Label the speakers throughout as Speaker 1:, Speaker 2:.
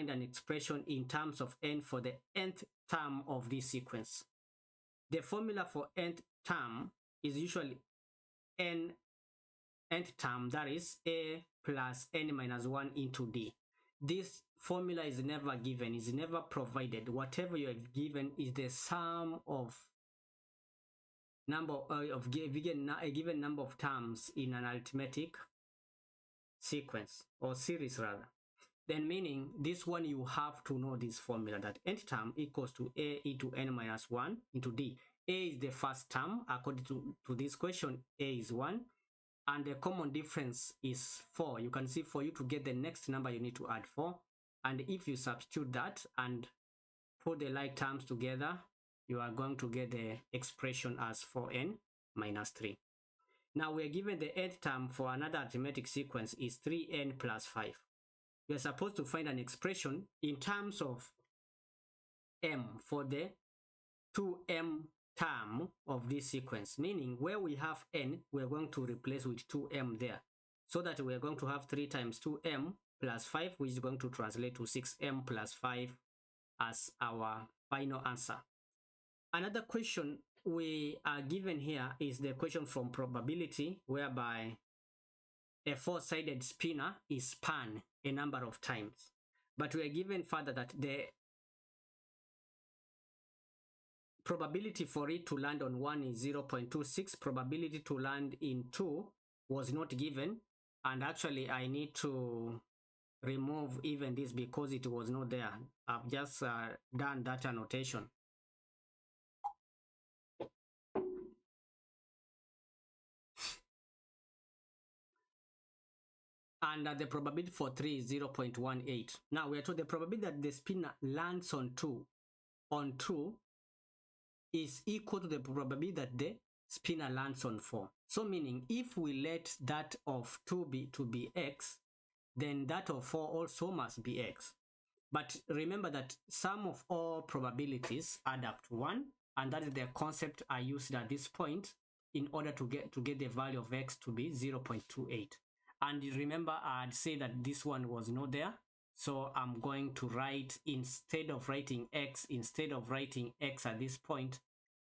Speaker 1: find an expression in terms of n for the nth term of this sequence. The formula for nth term is usually nth term, that is a plus n minus 1 into d. This formula is never given, is never provided. Whatever you have given is the sum of a given number of terms in an arithmetic sequence or series rather. Then meaning this one you have to know this formula that nth term equals to a into n minus 1 into d. A is the first term according to this question. A is 1 and the common difference is 4. You can see for you to get the next number you need to add 4, and if you substitute that and put the like terms together, you are going to get the expression as 4n minus 3. Now we are given the nth term for another arithmetic sequence is 3n plus 5. We are supposed to find an expression in terms of m for the 2m term of this sequence, meaning where we have n, we are going to replace with 2m there, so that we are going to have 3 times 2m plus 5, which is going to translate to 6m plus 5 as our final answer. Another question we are given here is the question from probability, whereby a 4-sided spinner is spun a number of times, but we are given further that the probability for it to land on 1 is 0.26. Probability to land in 2 was not given, and actually I need to remove even this because it was not there. I've just done that annotation. And the probability for 3 is 0.18. Now we are told the probability that the spinner lands on 2 is equal to the probability that the spinner lands on 4. So meaning if we let that of 2 be x, then that of 4 also must be x. But remember that sum of all probabilities add up to 1, and that is the concept I used at this point in order to get the value of x to be 0.28. And remember I'd say that this one was not there, so I'm going to write, instead of writing x at this point,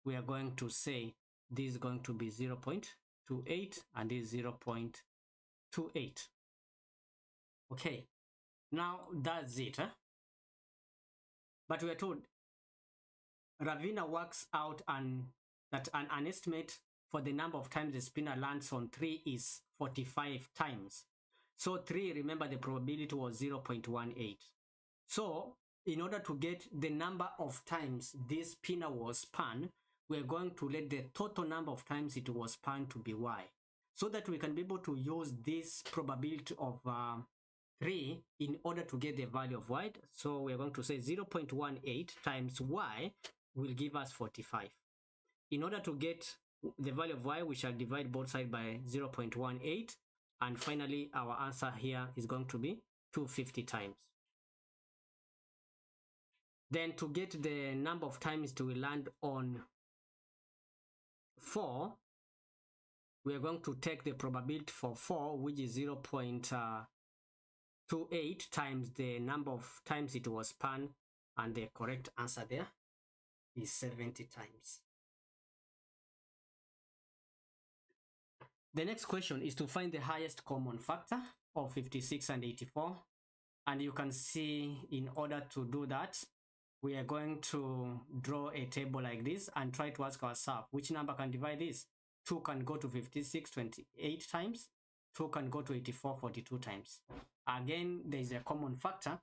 Speaker 1: we are going to say this is going to be 0.28 and this is 0.28. Okay, now that's it. But we are told Ravina works out that an estimate for the number of times the spinner lands on 3 is 45 times. So 3, remember the probability was 0.18. So in order to get the number of times this spinner was spun, we're going to let the total number of times it was spun to be y, so that we can be able to use this probability of 3 in order to get the value of y. So we're going to say 0.18 times y will give us 45. In order to get the value of y, we shall divide both sides by 0.18, and finally our answer here is going to be 250 times. Then to get the number of times it will land on 4, we are going to take the probability for 4, which is 0.28 times the number of times it was spun, and the correct answer there is 70 times. The next question is to find the highest common factor of 56 and 84. And you can see in order to do that, we are going to draw a table like this and try to ask ourselves, which number can divide this? 2 can go to 56 28 times, 2 can go to 84 42 times. Again, there is a common factor,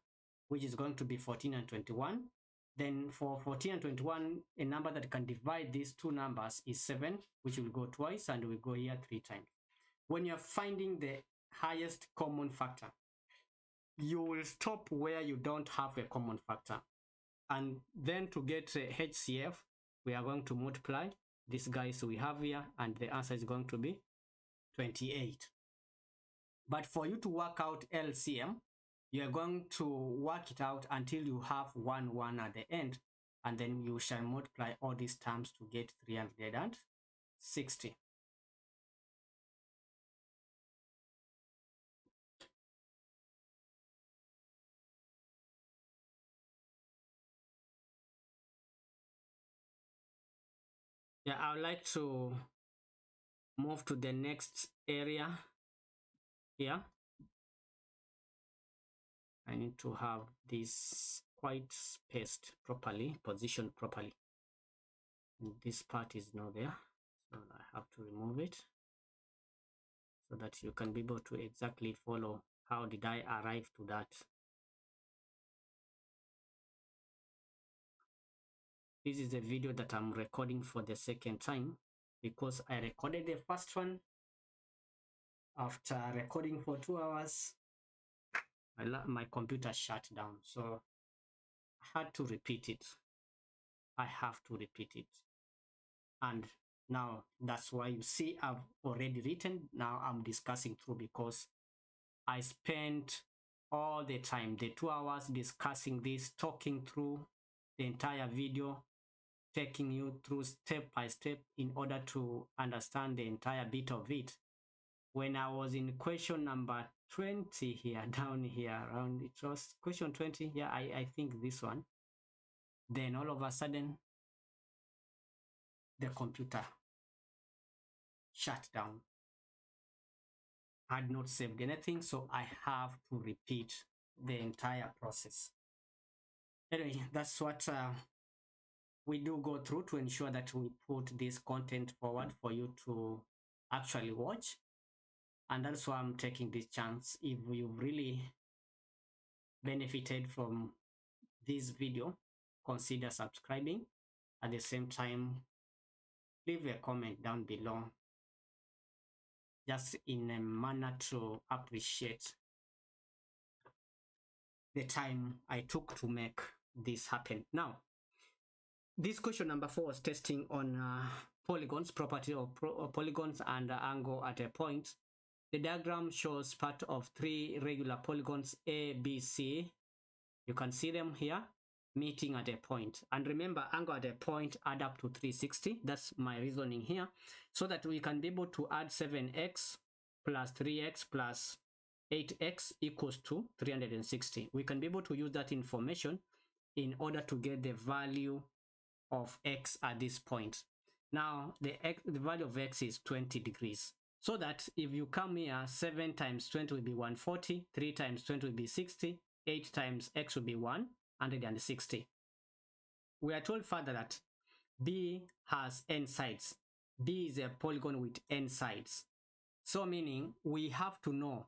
Speaker 1: which is going to be 14 and 21. Then for 14 and 21, a number that can divide these two numbers is 7, which will go twice, and will go here 3 times. When you're finding the highest common factor, you will stop where you don't have a common factor. And then to get HCF, we are going to multiply these guys we have here, and the answer is going to be 28. But for you to work out LCM, you are going to work it out until you have 1 1 at the end, and then you shall multiply all these terms to get 360. Yeah, I would like to move to the next area here. I need to have this quite spaced properly, positioned properly. And this part is not there, so I have to remove it so that you can be able to exactly follow how did I arrive to that. This is a video that I'm recording for the second time because I recorded the first one. After recording for 2 hours, my computer shut down, so I had to repeat it. I have to repeat it. And now that's why you see I've already written. Now I'm discussing through because I spent all the time, the 2 hours discussing this, talking through the entire video, taking you through step by step in order to understand the entire bit of it. When I was in question number 20 here, down here around, it was question 20. Yeah, I think this one. Then all of a sudden, the computer shut down. I had not saved anything, so I have to repeat the entire process. Anyway, that's what we do go through to ensure that we put this content forward for you to actually watch. And that's why I'm taking this chance. If you've really benefited from this video, consider subscribing. At the same time, leave a comment down below, just in a manner to appreciate the time I took to make this happen. Now, this question number 4 was testing on polygons, property of polygons and angle at a point. The diagram shows part of 3 regular polygons A, B, C. You can see them here meeting at a point. And remember, angle at a point add up to 360. That's my reasoning here. So that we can be able to add 7x plus 3x plus 8x equals to 360. We can be able to use that information in order to get the value of x at this point. Now, the value of x is 20 degrees. So that if you come here, 7 times 20 will be 140, 3 times 20 will be 60, 8 times x will be 160. We are told further that B has n sides. B is a polygon with n sides. So meaning we have to know,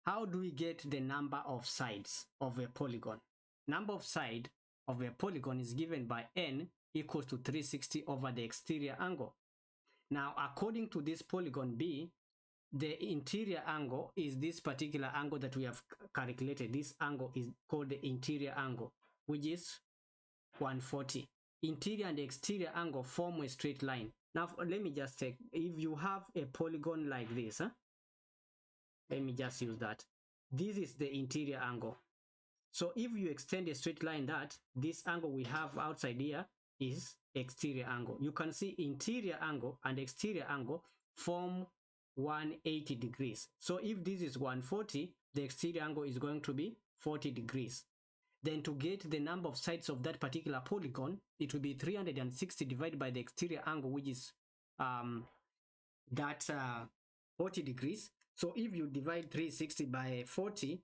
Speaker 1: how do we get the number of sides of a polygon? Number of side of a polygon is given by n equals to 360 over the exterior angle. Now, according to this polygon B, the interior angle is this particular angle that we have calculated. This angle is called the interior angle, which is 140. Interior and exterior angle form a straight line. Now, let me just take, if you have a polygon like this, let me just use that. This is the interior angle. So if you extend a straight line, that this angle we have outside here is exterior angle. You can see interior angle and exterior angle form 180 degrees. So if this is 140, the exterior angle is going to be 40 degrees. Then to get the number of sides of that particular polygon, it will be 360 divided by the exterior angle, which is 40 degrees. So if you divide 360 by 40,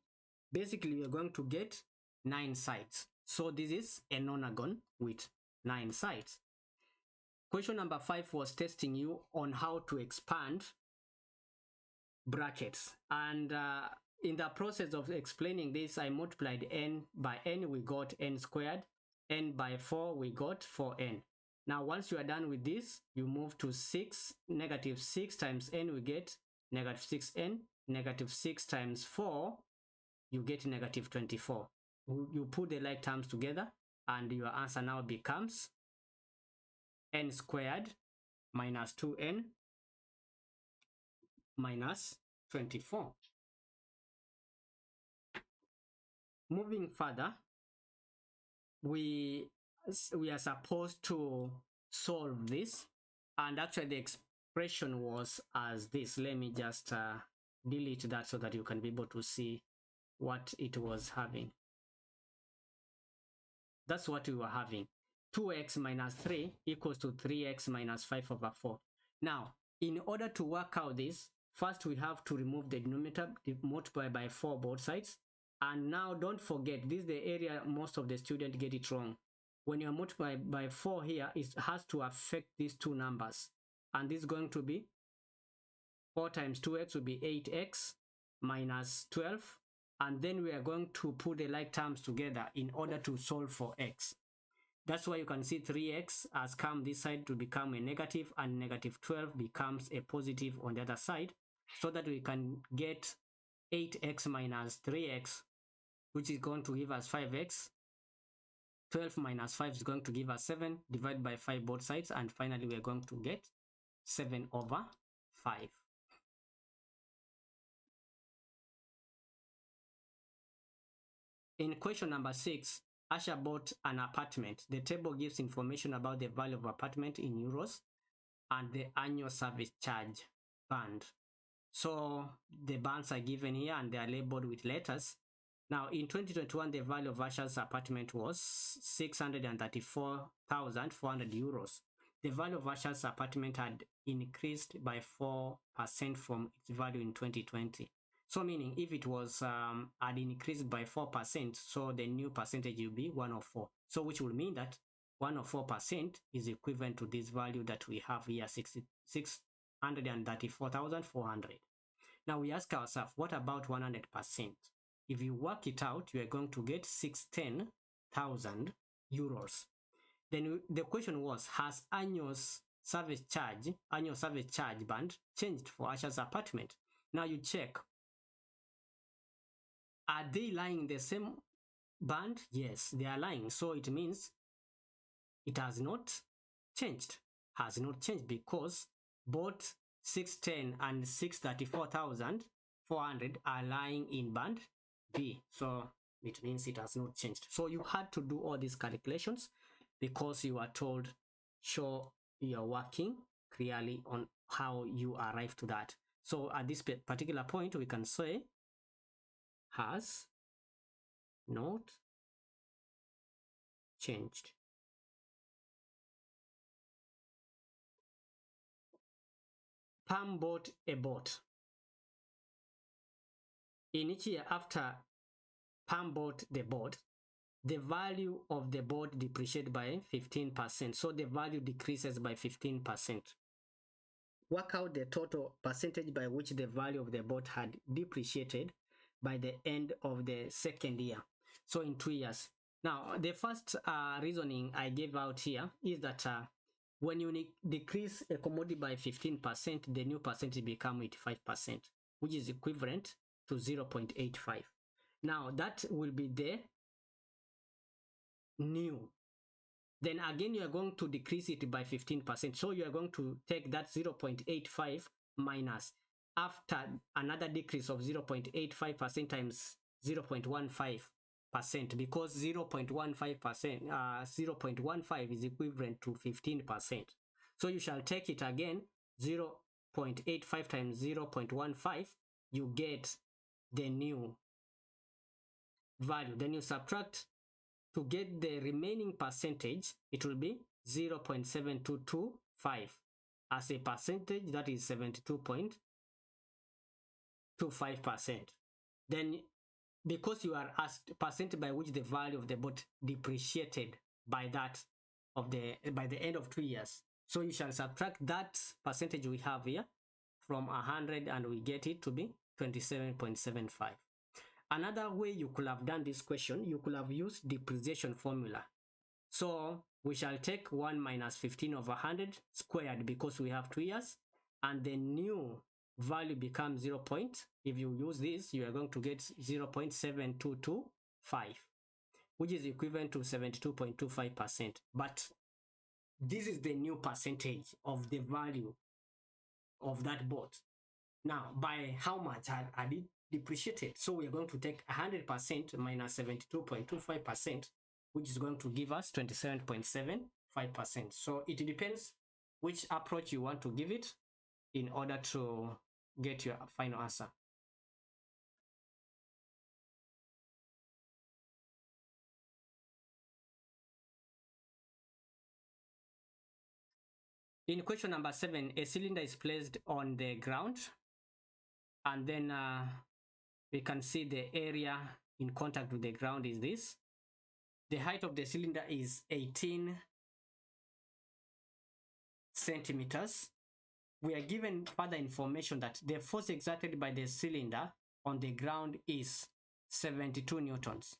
Speaker 1: basically you're going to get 9 sides. So this is a nonagon with 9 sides. Question number 5 was testing you on how to expand brackets. And in the process of explaining this, I multiplied n by n, we got n squared. N by 4, we got 4n. Now, once you are done with this, you move to 6. Negative 6 times n, we get negative 6n. Negative 6 times 4, you get negative 24. You put the like terms together, and your answer now becomes n squared minus 2n minus 24. Moving further, we are supposed to solve this, and actually the expression was as this. Let me just delete that so that you can be able to see what it was having. That's what we were having. 2x minus 3 equals to 3x minus 5 over 4. Now, in order to work out this, first we have to remove the denominator, multiply by 4 both sides. And now don't forget, this is the area most of the students get it wrong. When you multiply by 4 here, it has to affect these two numbers. And this is going to be 4 times 2x will be 8x minus 12. And then we are going to put the like terms together in order to solve for x. That's why you can see 3x has come this side to become a negative, and negative 12 becomes a positive on the other side, so that we can get 8x minus 3x, which is going to give us 5x. 12 minus 5 is going to give us 7, divided by 5 both sides, and finally we are going to get 7 over 5. In question number 6, Asha bought an apartment. The table gives information about the value of apartment in euros and the annual service charge band. So the bands are given here and they are labeled with letters. Now in 2021, the value of Asha's apartment was 634,400 euros. The value of Asha's apartment had increased by 4% from its value in 2020. So meaning if it was had increased by 4%, so the new percentage will be 104. So which will mean that 104% is equivalent to this value that we have here, 634,400. Now we ask ourselves, what about 100%? If you work it out, you are going to get 610,000 euros. Then the question was, has annual service charge band changed for Asha's apartment? Now you check. Are they lying in the same band? Yes, they are lying. So it means it has not changed. Has not changed because both 610 and 634,400 are lying in band B. So it means it has not changed. So you had to do all these calculations because you are told, show you're working clearly on how you arrive to that. So at this particular point, we can say has not changed. Pam bought a boat. In each year after Pam bought the boat, the value of the boat depreciated by 15%. So the value decreases by 15%. Work out the total percentage by which the value of the boat had depreciated by the end of the second year. So in 2 years. Now, the first reasoning I gave out here is that when you decrease a commodity by 15%, the new percentage becomes 85%, which is equivalent to 0.85. Now, that will be the new. Then again, you are going to decrease it by 15%. So you are going to take that 0.85 minus after another decrease of 0.85% times 0.15%, because 0.15%, 0.15 is equivalent to 15%. So you shall take it again, 0.85 times 0.15, you get the new value. Then you subtract to get the remaining percentage, it will be 0.7225 as a percentage, that is 72.25%. Then because you are asked percent by which the value of the boat depreciated by that of by the end of 2 years, so you shall subtract that percentage we have here from 100 and we get it to be 27.75. Another way you could have done this question, you could have used depreciation formula. So we shall take 1 minus 15 over 100 squared because we have 2 years, and the new value becomes 0. If you use this, you are going to get 0.7225, which is equivalent to 72.25%. But this is the new percentage of the value of that boat. Now, by how much are it depreciated? So we are going to take 100% minus 72.25%, which is going to give us 27.75%. So it depends which approach you want to give it in order to get your final answer. In question number 7, a cylinder is placed on the ground, and then we can see the area in contact with the ground is this. The height of the cylinder is 18 centimeters. We are given further information that the force exerted by the cylinder on the ground is 72 newtons.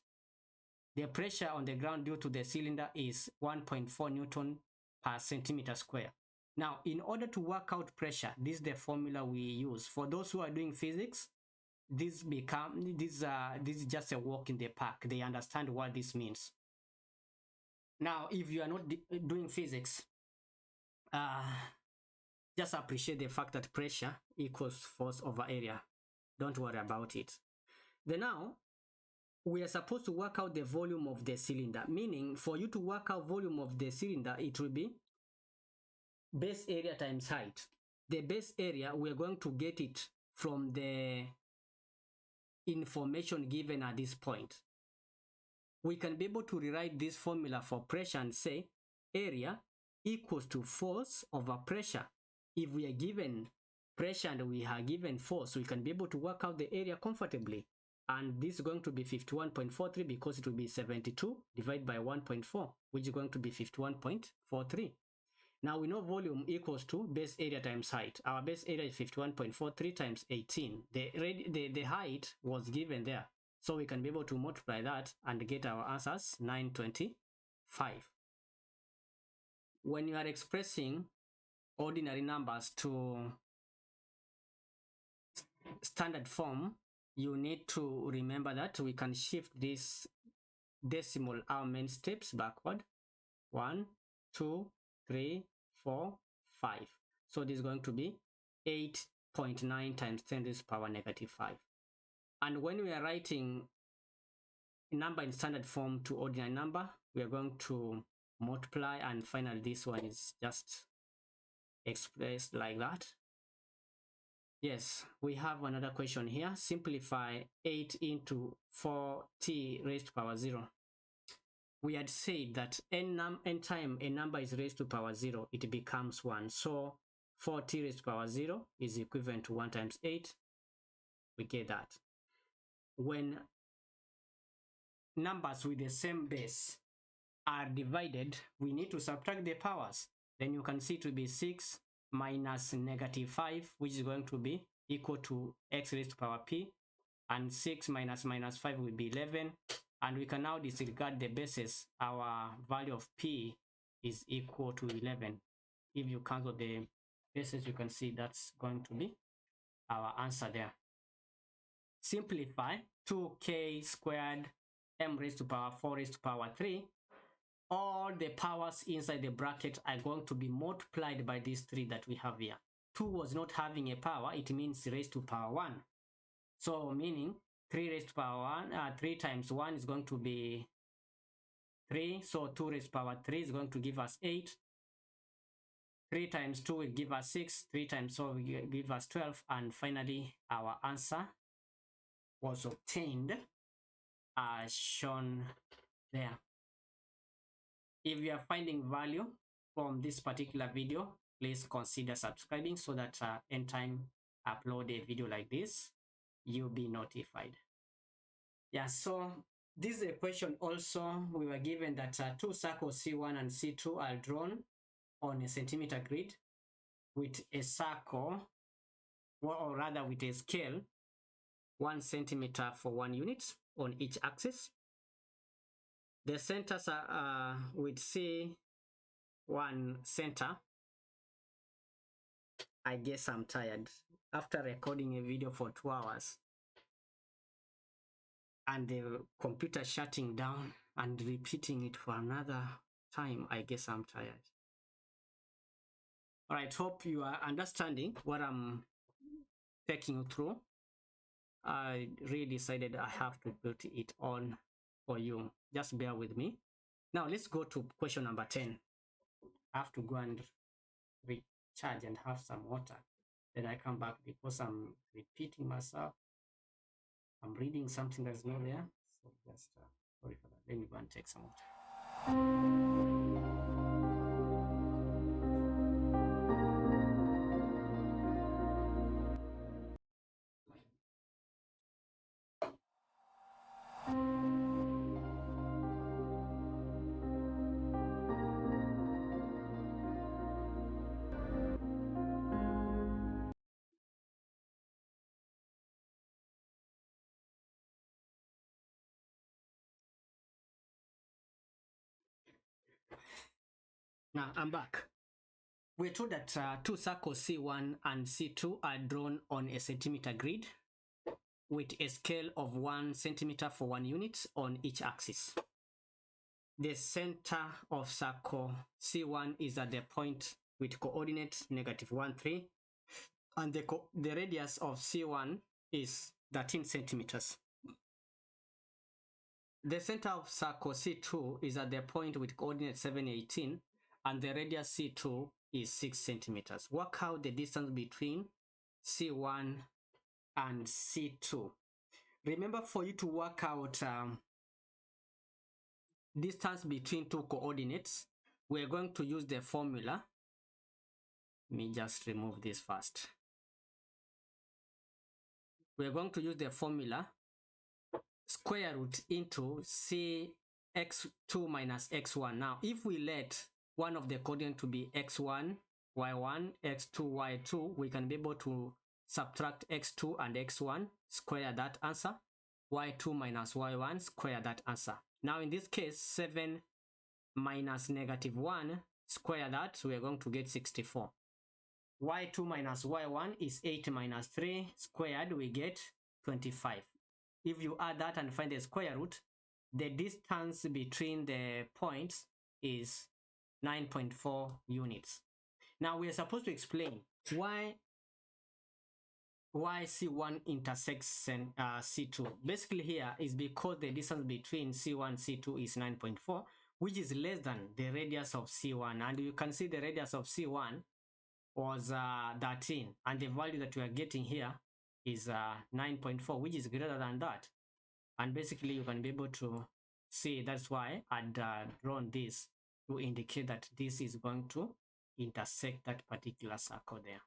Speaker 1: The pressure on the ground due to the cylinder is 1.4 newton per centimeter square. Now, in order to work out pressure, this is the formula we use. For those who are doing physics, this is just a walk in the park. They understand what this means. Now, if you are not doing physics, just appreciate the fact that pressure equals force over area. Don't worry about it. Then now, we are supposed to work out the volume of the cylinder, meaning for you to work out volume of the cylinder, it will be base area times height. The base area, we are going to get it from the information given at this point. We can be able to rewrite this formula for pressure and say area equals to force over pressure. If we are given pressure and we are given force, we can be able to work out the area comfortably. And this is going to be 51.43 because it will be 72 divided by 1.4, which is going to be 51.43. Now we know volume equals to base area times height. Our base area is 51.43 times 18. The height was given there. So we can be able to multiply that and get our answers 925. When you are expressing ordinary numbers to standard form, you need to remember that we can shift this decimal arrangement steps backward. 1, 2, 3, 4, 5. So this is going to be 8.9 times 10 to the power negative 5. And when we are writing a number in standard form to ordinary number, we are going to multiply, and finally this one is just expressed like that. Yes, we have another question here. Simplify 8 into 4t raised to power 0. We had said that n time a number is raised to power 0, it becomes 1. So 4t raised to power 0 is equivalent to 1 times 8. We get that. When numbers with the same base are divided, we need to subtract the powers. Then you can see it will be 6 minus negative 5, which is going to be equal to x raised to power p, and 6 minus minus 5 will be 11, and we can now disregard the bases. Our value of p is equal to 11. If you cancel the bases, you can see that's going to be our answer there. Simplify 2k squared m raised to power 4 raised to power 3. All the powers inside the bracket are going to be multiplied by these 3 that we have here. 2 was not having a power, it means raised to power 1. So meaning 3 raised to power 1, 3 times 1 is going to be 3. So 2 raised to power 3 is going to give us 8. 3 times 2 will give us 6. 3 times 4 will give us 12. And finally, our answer was obtained as shown there. If you are finding value from this particular video, please consider subscribing so that anytime I upload a video like this, you'll be notified. Yeah, so this is a question also. We were given that 2 circles C1 and C2 are drawn on a centimeter grid with a circle, or rather with a scale 1 centimeter for 1 unit on each axis. The centers are with C1 center. I guess I'm tired after recording a video for 2 hours and the computer shutting down and repeating it for another time. I guess I'm tired. All right, hope you are understanding what I'm taking you through. I really decided I have to build it on for you. Just bear with me. Now let's go to question number 10. I have to go and recharge and have some water. Then I come back because I'm repeating myself. I'm reading something that's not there. So just sorry for that. Let me go and take some water. Now I'm back. We're told that two circles C1 and C2 are drawn on a centimeter grid with a scale of 1 centimeter for 1 unit on each axis. The center of circle C1 is at the point with coordinates -1, 3, and the radius of C1 is 13 centimeters. The center of circle C2 is at the point with coordinates 7, 18, and the radius C2 is 6 centimeters. Work out the distance between C1 and C2. Remember, for you to work out distance between two coordinates, we're going to use the formula. Let me just remove this first. We're going to use the formula square root into cx2 minus x1. Now, if we let one of the coordinates to be x1, y1, x2, y2, we can be able to subtract x2 and x1, square that answer, y2 minus y1, square that answer. Now, in this case, 7 minus -1, square that, so we are going to get 64. y2 minus y1 is 8 minus 3, squared, we get 25. If you add that and find the square root, the distance between the points is 9.4 units. Now we are supposed to explain why C1 intersects C2. Basically here is because the distance between C1 and C2 is 9.4, which is less than the radius of C1. And you can see the radius of C1 was 13, and the value that we are getting here is 9.4, which is greater than that. And basically you can be able to see that's why I'd drawn this to indicate that this is going to intersect that particular circle there.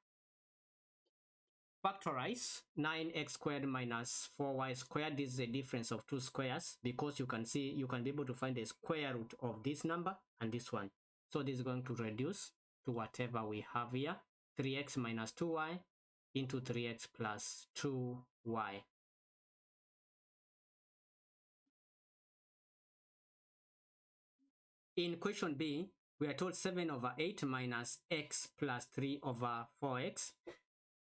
Speaker 1: Factorize 9x squared minus 4y squared. This is the difference of two squares, because you can see you can be able to find the square root of this number and this one. So this is going to reduce to whatever we have here, 3x minus 2y into 3x plus 2y. In question B, we are told 7 over 8 minus x plus 3 over 4x.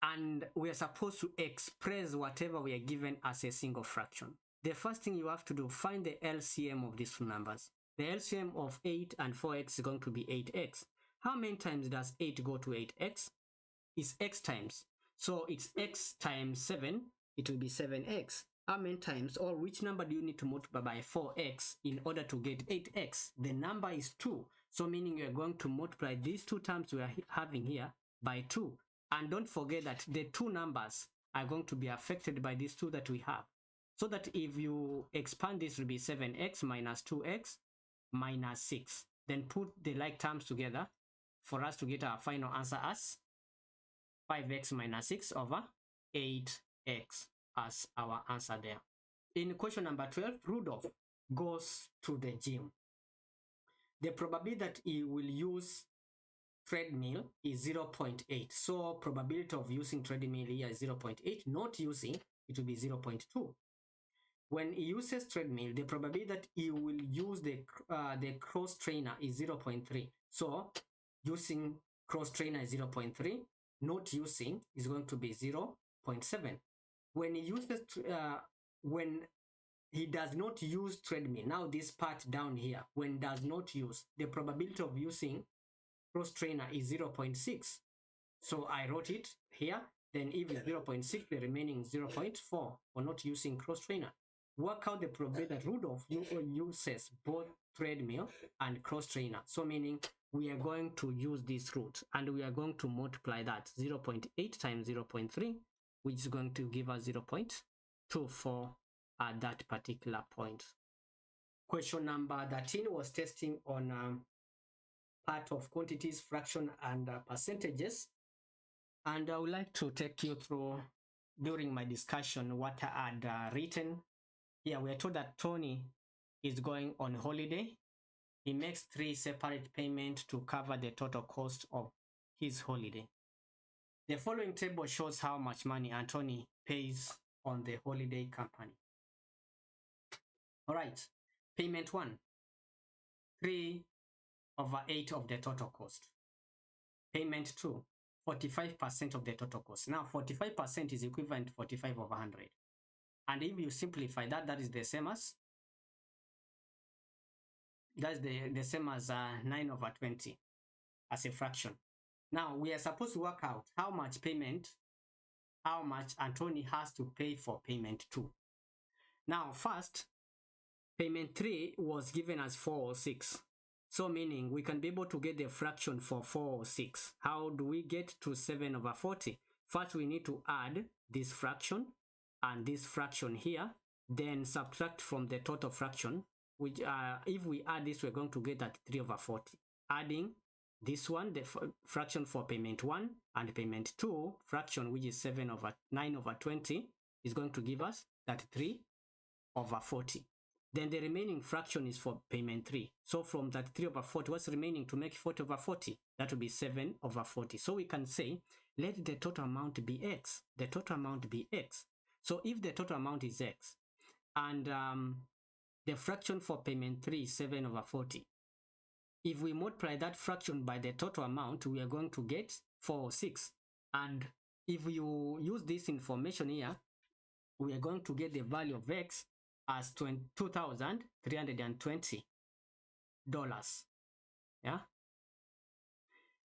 Speaker 1: And we are supposed to express whatever we are given as a single fraction. The first thing you have to do, find the LCM of these two numbers. The LCM of 8 and 4x is going to be 8x. How many times does 8 go to 8x? It's x times. So it's x times 7, it will be 7x. How many times, or which number do you need to multiply by 4x in order to get 8x? The number is 2. So meaning you are going to multiply these two terms we are having here by 2. And don't forget that the two numbers are going to be affected by these two that we have. So that if you expand this, will be 7x minus 2x minus 6. Then put the like terms together for us to get our final answer as 5x minus 6 over 8x as our answer there. In question number 12, Rudolph goes to the gym. The probability that he will use treadmill is 0.8. So probability of using treadmill here is 0.8. Not using, it will be 0.2. When he uses treadmill, the probability that he will use the cross trainer is 0.3. So using cross trainer is 0.3. Not using is going to be 0.7. When he uses when he does not use treadmill, now this part down here, when does not use, the probability of using cross trainer is 0.6. So I wrote it here. Then if it's 0.6, the remaining 0.4 for not using cross trainer. Work out the probability that Rudolph uses both treadmill and cross trainer. So meaning we are going to use this root and we are going to multiply that 0.8 times 0.3, which is going to give us 0.24 at that particular point. Question number 13 was testing on part of quantities, fraction, and percentages. And I would like to take you through, during my discussion, what I had written. Here we are told that Tony is going on holiday. He makes 3 separate payments to cover the total cost of his holiday. The following table shows how much money Anthony pays on the holiday company. All right, payment 1, 3 over 8 of the total cost. Payment 2, 45% of the total cost. Now 45% is equivalent to 45 over 100. And if you simplify that, that is the same as, that's the same as 9 over 20 as a fraction. Now we are supposed to work out how much Anthony has to pay for payment 2. Now first, payment 3 was given as 406. So meaning we can be able to get the fraction for 406. How do we get to 7 over 40? First we need to add this fraction and this fraction here, then subtract from the total fraction, which if we add this, we're going to get at 3 over 40. Adding this one, the fraction for payment 1 and payment 2 fraction, which is 9 over 20, is going to give us that 3 over 40. Then the remaining fraction is for payment 3. So from that 3 over 40, what's remaining to make 40 over 40? That will be 7 over 40. So we can say, let the total amount be x. The total amount be x. So if the total amount is x, and the fraction for payment 3 is 7 over 40, if we multiply that fraction by the total amount, we are going to get 406. And if you use this information here, we are going to get the value of x as $2,320. Yeah.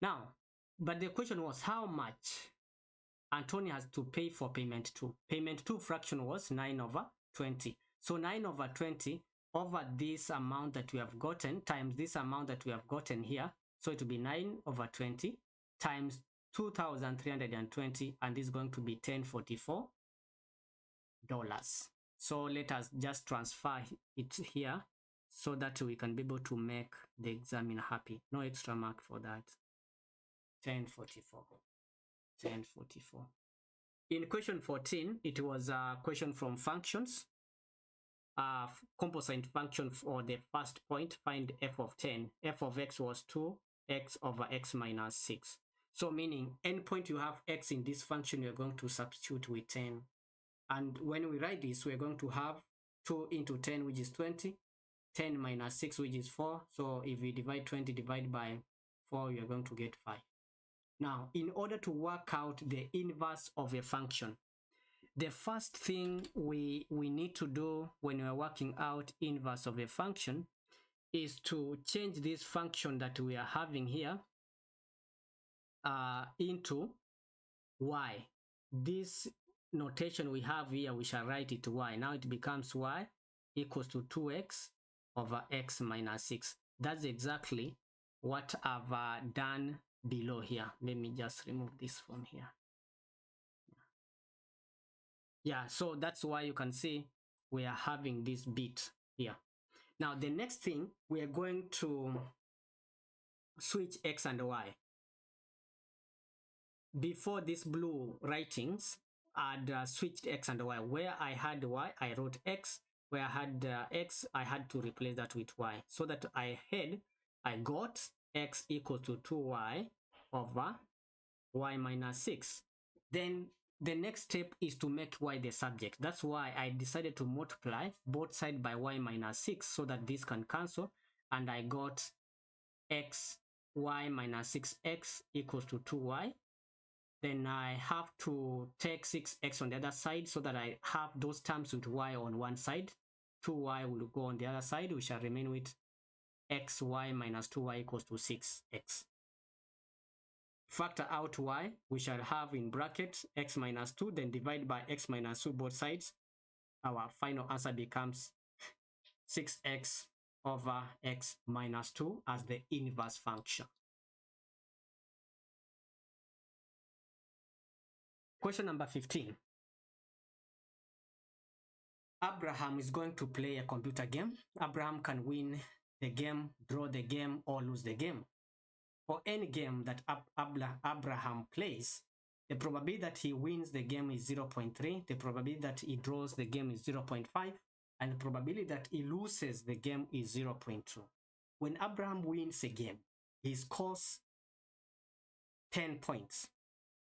Speaker 1: Now, but the question was how much Anthony has to pay for payment 2. Payment 2 fraction was 9 over 20. So 9 over 20 over this amount that we have gotten times this amount that we have gotten here. So it will be 9 over 20 times 2,320, and this is going to be $1,044. So let us just transfer it here so that we can be able to make the examiner happy. No extra mark for that. 1044. 1044. In question 14, it was a question from functions. Composite function for the first point, find f of 10. F of x was 2x over x minus 6. So meaning any point you have x in this function, you're going to substitute with 10. And when we write this, we're going to have 2 into 10, which is 20. 10 minus 6, which is 4. So if we divide 20 divided by 4, you're going to get 5. Now, in order to work out the inverse of a function, the first thing we need to do when we're working out inverse of a function is to change this function that we are having here into y. This notation we have here, we shall write it y. Now it becomes y equals to 2x over x minus 6. That's exactly what I've done below here. Let me just remove this from here. Yeah, so that's why you can see we are having this bit here. Now the next thing, we are going to switch x and y. Before these blue writings, I'd switched x and y. Where I had y, I wrote x. Where I had x, I had to replace that with y. So that I got x equal to 2y over y minus 6. Then the next step is to make y the subject. That's why I decided to multiply both sides by y minus 6 so that this can cancel. And I got x, y minus 6x equals to 2y. Then I have to take 6x on the other side so that I have those terms with y on one side. 2y will go on the other side. We shall remain with xy minus 2y equals to 6x. Factor out y, we shall have in brackets x minus 2, then divide by x minus 2 both sides. Our final answer becomes 6x over x minus 2 as the inverse function. Question number 15. Abraham is going to play a computer game. Abraham can win the game, draw the game, or lose the game. For any game that Abraham plays, the probability that he wins the game is 0.3, the probability that he draws the game is 0.5, and the probability that he loses the game is 0.2. When Abraham wins a game, he scores 10 points.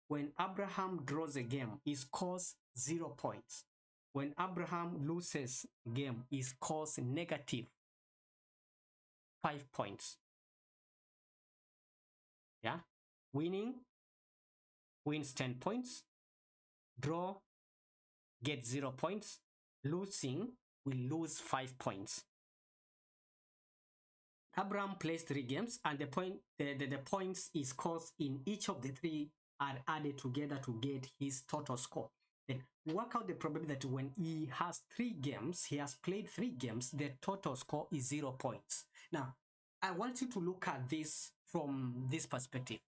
Speaker 1: When Abraham draws a game, he scores 0 points. When Abraham loses a game, he scores negative 5 points. Yeah, winning wins 10 points, draw gets 0 points, losing will lose 5 points. Abraham plays 3 games, and the points he scores in each of the 3 are added together to get his total score. Then work out the probability that when he has 3 games, he has played 3 games, the total score is 0 points. Now, I want you to look at this from this perspective.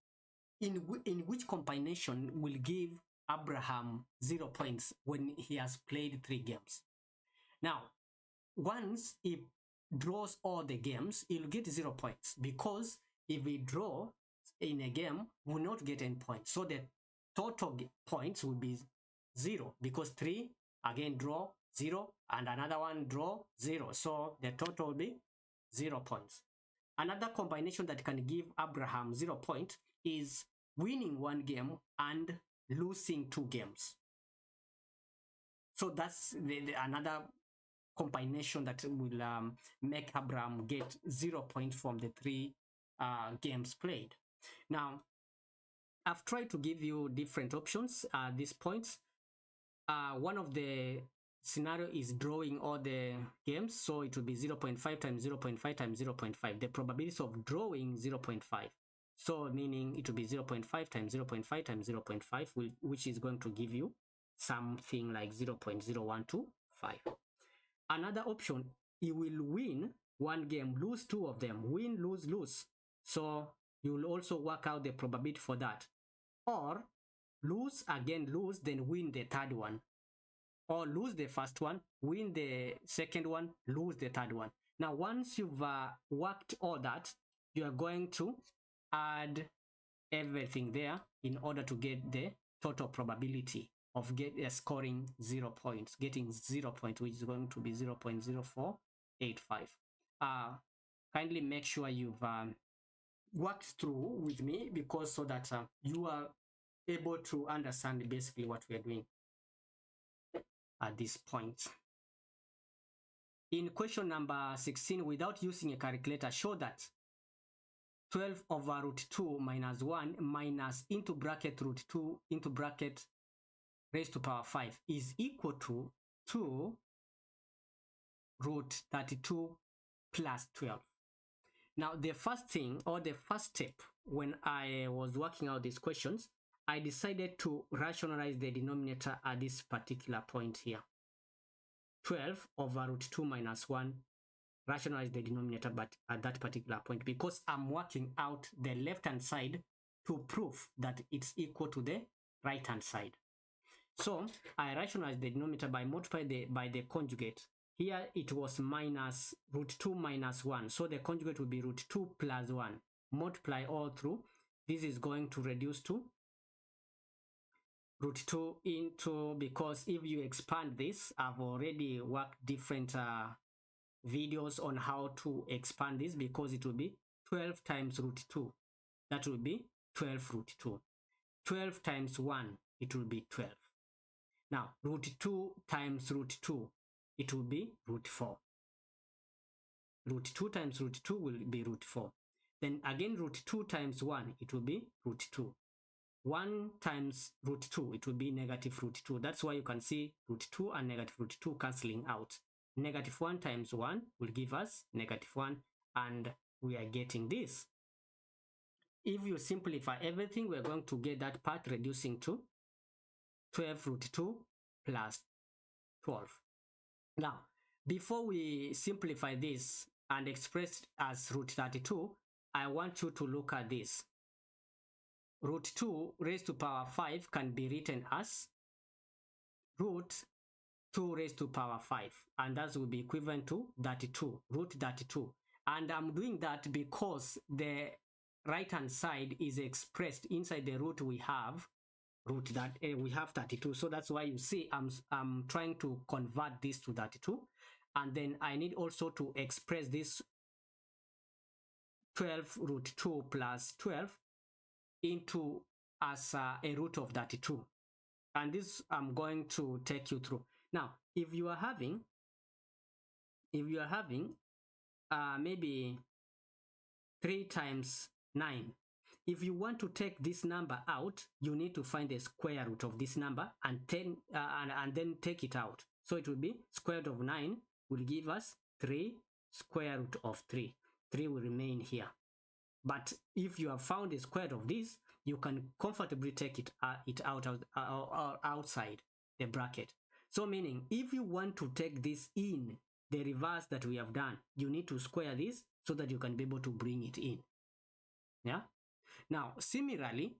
Speaker 1: In which combination will give Abraham 0 points when he has played 3 games? Now, once he draws all the games, he'll get 0 points, because if we draw in a game, will not get any points. So the total points will be 0, because 3 again draw 0 and another one draw 0. So the total will be 0 points. Another combination that can give Abraham 0 point is winning 1 game and losing 2 games. So that's another combination that will make Abraham get 0 points from the 3 games played. Now, I've tried to give you different options at this point. One of the scenario is drawing all the games, so it will be 0.5 times 0.5 times 0.5. The probability of drawing 0.5. So meaning it will be 0.5 times 0.5 times 0.5, which is going to give you something like 0.0125. Another option, you will win 1 game, lose 2 of them. Win, lose, lose. So you will also work out the probability for that. Or lose, again lose, then win the 3rd one. Or lose the 1st one, win the 2nd one, lose the 3rd one. Now, once you've worked all that, you are going to add everything there in order to get the total probability of scoring 0 points, getting 0 points, which is going to be 0.0485. Kindly make sure you've worked through with me, because so that you are able to understand basically what we are doing at this point. In question number 16, without using a calculator, show that 12 over root 2 minus 1 minus into bracket root 2 into bracket raised to power 5 is equal to 2 root 32 plus 12. Now, the first thing, or the first step, when I was working out these questions, I decided to rationalize the denominator at this particular point here. 12 over root 2 minus 1, rationalize the denominator but at that particular point, because I'm working out the left hand side to prove that it's equal to the right hand side. So I rationalize the denominator by multiplying by the conjugate. Here it was minus root 2 minus 1, so the conjugate will be root 2 plus 1. Multiply all through. This is going to reduce to root 2 into, because if you expand this, I've already worked different videos on how to expand this, because it will be 12 times root 2. That will be 12 root 2. 12 times 1, it will be 12. Now, root 2 times root 2, it will be root 4. Root 2 times root 2 will be root 4. Then again, root 2 times 1, it will be root 2. 1 times root 2, it will be negative root 2. That's why you can see root 2 and negative root 2 cancelling out. Negative 1 times 1 will give us negative 1, and we are getting this. If you simplify everything, we're going to get that part reducing to 12 root 2 plus 12. Now, before we simplify this and express as root 32, I want you to look at this. Root 2 raised to power 5 can be written as root 2 raised to power 5, and that will be equivalent to 32, root 32. And I'm doing that because the right hand side is expressed inside the root. We have root that we have 32, so that's why you see I'm trying to convert this to 32, and then I need also to express this 12 root 2 plus 12 into as a root of 32, and this I'm going to take you through. Now, if you are having maybe 3 times 9, if you want to take this number out, you need to find the square root of this number and then take it out. So it will be square root of 9 will give us 3 square root of 3. 3 will remain here. But if you have found the square root of this, you can comfortably take it out outside the bracket. So meaning, if you want to take this in the reverse that we have done, you need to square this so that you can be able to bring it in. Yeah. Now, similarly,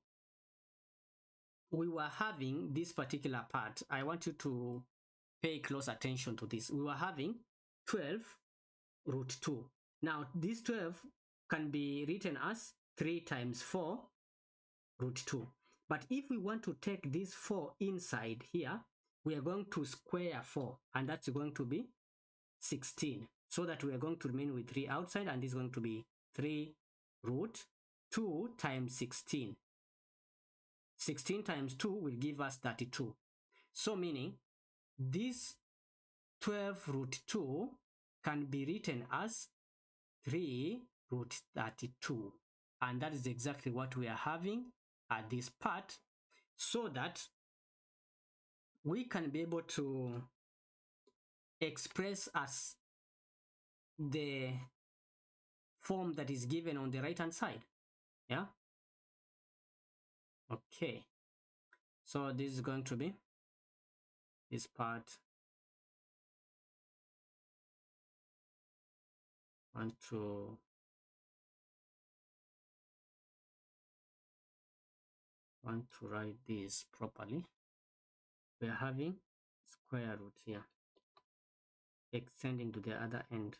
Speaker 1: we were having this particular part. I want you to pay close attention to this. We were having 12 root 2. Now, this 12 can be written as 3 times 4 root 2. But if we want to take this 4 inside here, we are going to square 4, and that's going to be 16. So that we are going to remain with 3 outside, and this is going to be 3 root 2 times 16. 16 times 2 will give us 32. So meaning this 12 root 2 can be written as 3 root 32. And that is exactly what we are having at this part, so that we can be able to express as the form that is given on the right hand side. Yeah. Okay. So this is going to be this part. Want to write this properly. We are having square root here extending to the other end.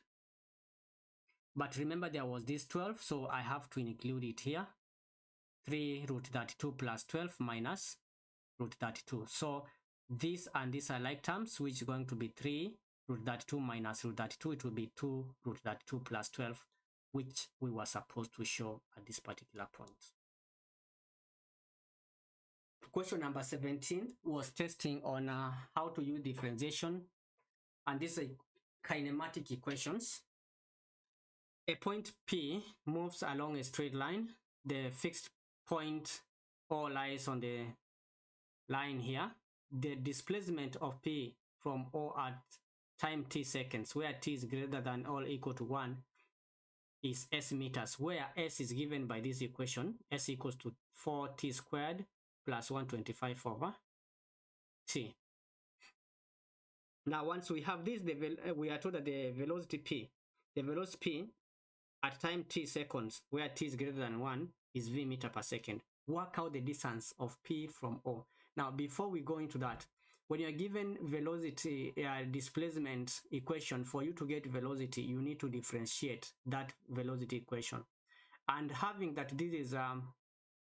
Speaker 1: But remember, there was this 12, so I have to include it here. 3 root 32 plus 12 minus root 32. So this and this are like terms, which is going to be 3 root 32 minus root 32. It will be 2 root 32 plus 12, which we were supposed to show at this particular point. Question number 17 was testing on how to use differentiation, and these are kinematic equations. A point P moves along a straight line. The fixed point O lies on the line here. The displacement of P from O at time t seconds, where t is greater than or equal to 1, is s meters, where s is given by this equation. S equals to 4t squared plus 125 over t. Now, once we have this, we are told that the velocity P at time t seconds, where t is greater than 1, is v meter per second. Work out the distance of P from O. Now, before we go into that, when you are given velocity displacement equation, for you to get velocity, you need to differentiate that velocity equation. And having that this is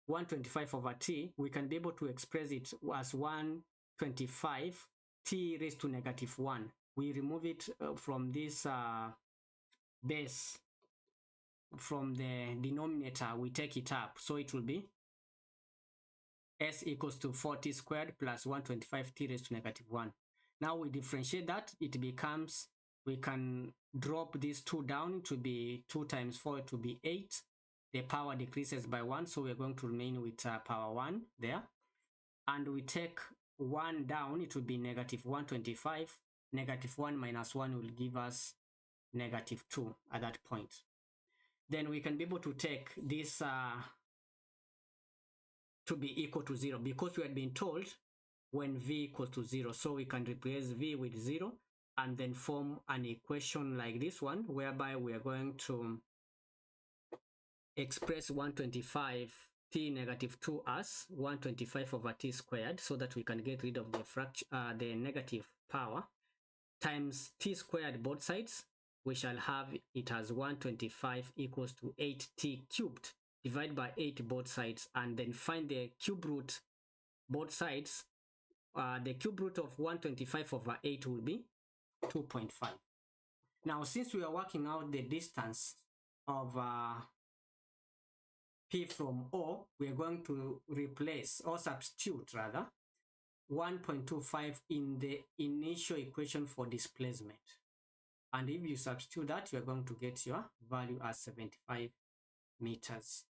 Speaker 1: 125 over t, we can be able to express it as 125 t raised to negative 1. We remove it from this base, from the denominator, we take it up, so it will be s equals to 4t squared plus 125 t raised to negative 1. Now we differentiate that, it becomes, we can drop these 2 down to be 2 times 4 to be 8. The power decreases by 1, so we're going to remain with power 1 there. And we take 1 down, it will be negative 125. Negative 1 minus 1 will give us negative 2 at that point. Then we can be able to take this to be equal to 0, because we had been told when v equals to 0. So we can replace v with 0 and then form an equation like this one, whereby we are going to express 125 t negative 2 as 125 over t squared, so that we can get rid of the negative power, times t squared both sides. We shall have it as 125 equals to 8t cubed, divide by 8 both sides, and then find the cube root both sides. The cube root of 125 over 8 will be 2.5. Now, since we are working out the distance of P from O, we are going to replace, or substitute rather, 1.25 in the initial equation for displacement. And if you substitute that, you are going to get your value as 75 meters.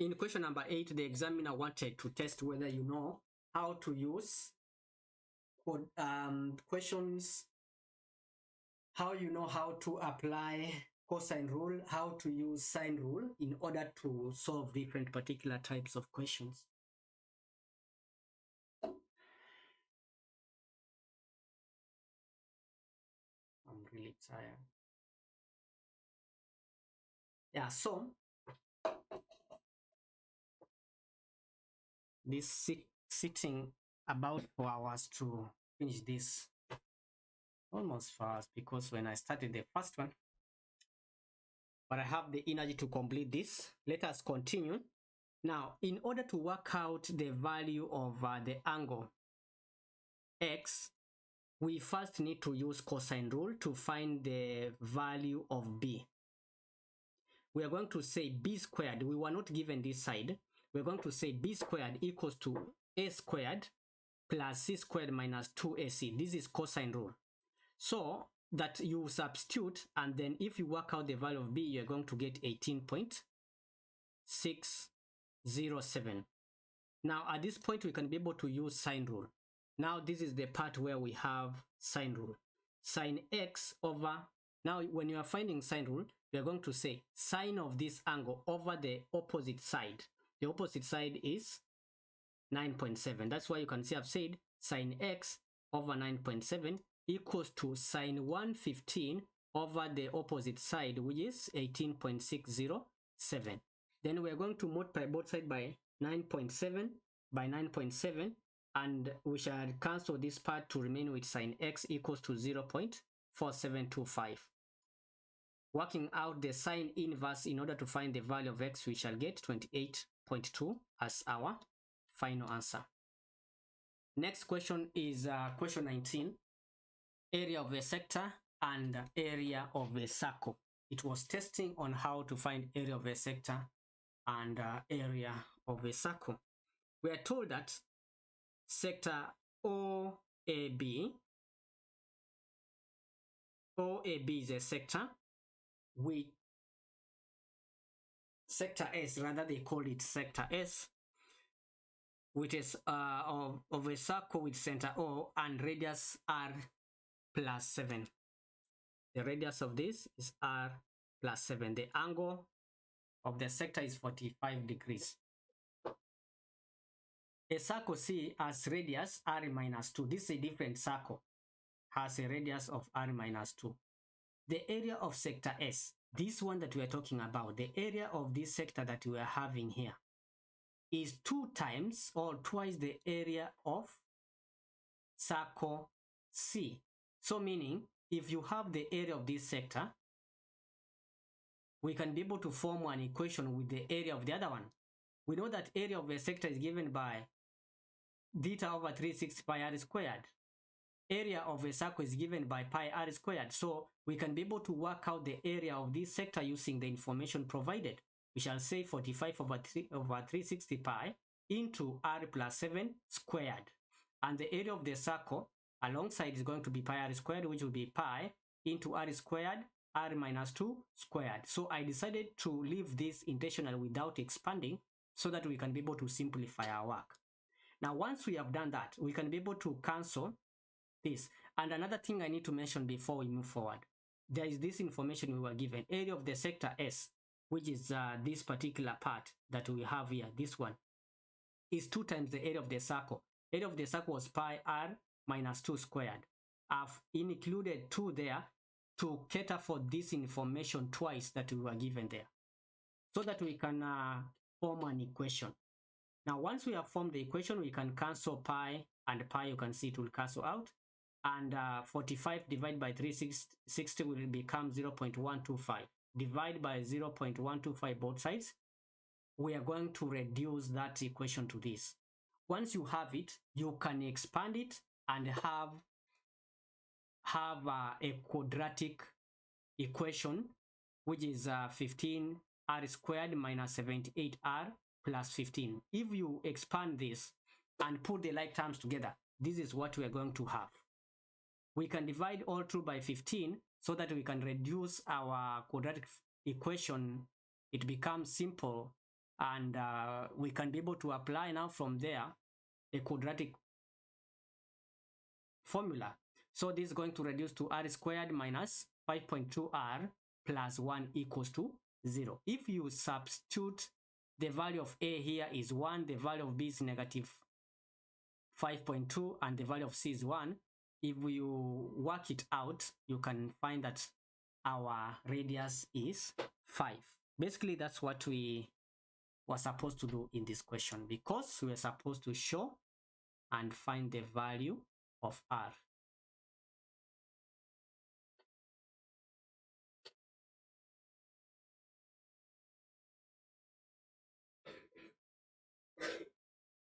Speaker 1: In question number 8, the examiner wanted to test whether you know how to use questions, how you know how to apply cosine rule, how to use sine rule in order to solve different particular types of questions. I'm really tired. Yeah, so this sitting about 4 hours to finish this almost fast, because when I started the first one, but I have the energy to complete this. Let us continue. Now, in order to work out the value of the angle x, we first need to use cosine rule to find the value of b. We are going to say b squared. We were not given this side. We're going to say b squared equals to a squared plus c squared minus 2ac. This is cosine rule. So that you substitute, and then if you work out the value of b, you're going to get 18.607. Now at this point, we can be able to use sine rule. Now this is the part where we have sine rule. Sine x over, now when you are finding sine rule, we are going to say sine of this angle over the opposite side. The opposite side is 9.7. That's why you can see I've said sine x over 9.7 equals to sine 115 over the opposite side, which is 18.607. Then we are going to multiply both sides by 9.7 by 9.7, and we shall cancel this part to remain with sine x equals to 0.4725. Working out the sine inverse in order to find the value of x, we shall get 28.2 as our final answer. Next question is question 19. Area of a sector and area of a circle. It was testing on how to find area of a sector and area of a circle. We are told that sector OAB is a sector with sector S, rather they call it sector S, which is of a circle with center O and radius R plus 7. The radius of this is R plus 7. The angle of the sector is 45 degrees. A circle C has radius R minus 2. This is a different circle, has a radius of R minus 2. The area of sector S, this one that we are talking about, the area of this sector that we are having here, is 2 times or twice the area of circle C. So meaning, if you have the area of this sector, we can be able to form an equation with the area of the other one. We know that area of a sector is given by theta over 360 pi r squared. Area of a circle is given by pi r squared. So we can be able to work out the area of this sector using the information provided. We shall say 45 over 360 pi into r plus 7 squared. And the area of the circle alongside is going to be pi r squared, which will be pi into r squared, r minus 2 squared. So I decided to leave this intentional without expanding so that we can be able to simplify our work. Now, once we have done that, we can be able to cancel this. And another thing I need to mention before we move forward, there is this information we were given. Area of the sector S, which is this particular part that we have here, this one, is 2 times the area of the circle. Area of the circle was pi r minus 2 squared. I've included 2 there to cater for this information twice that we were given there, so that we can form an equation. Now, once we have formed the equation, we can cancel pi and pi. You can see it will cancel out. And 45 divided by 360 will become 0.125. Divide by 0.125 both sides. We are going to reduce that equation to this. Once you have it, you can expand it and have a quadratic equation, which is 15 r squared minus 78r plus 15. If you expand this and put the like terms together, this is what we are going to have. We can divide all through by 15 so that we can reduce our quadratic equation. It becomes simple and we can be able to apply now from there a quadratic formula. So this is going to reduce to r squared minus 5.2r plus 1 equals to 0. If you substitute the value of a here is 1, the value of b is negative 5.2, and the value of c is 1, if you work it out, you can find that our radius is 5. Basically, that's what we were supposed to do in this question, because we are supposed to show and find the value of r.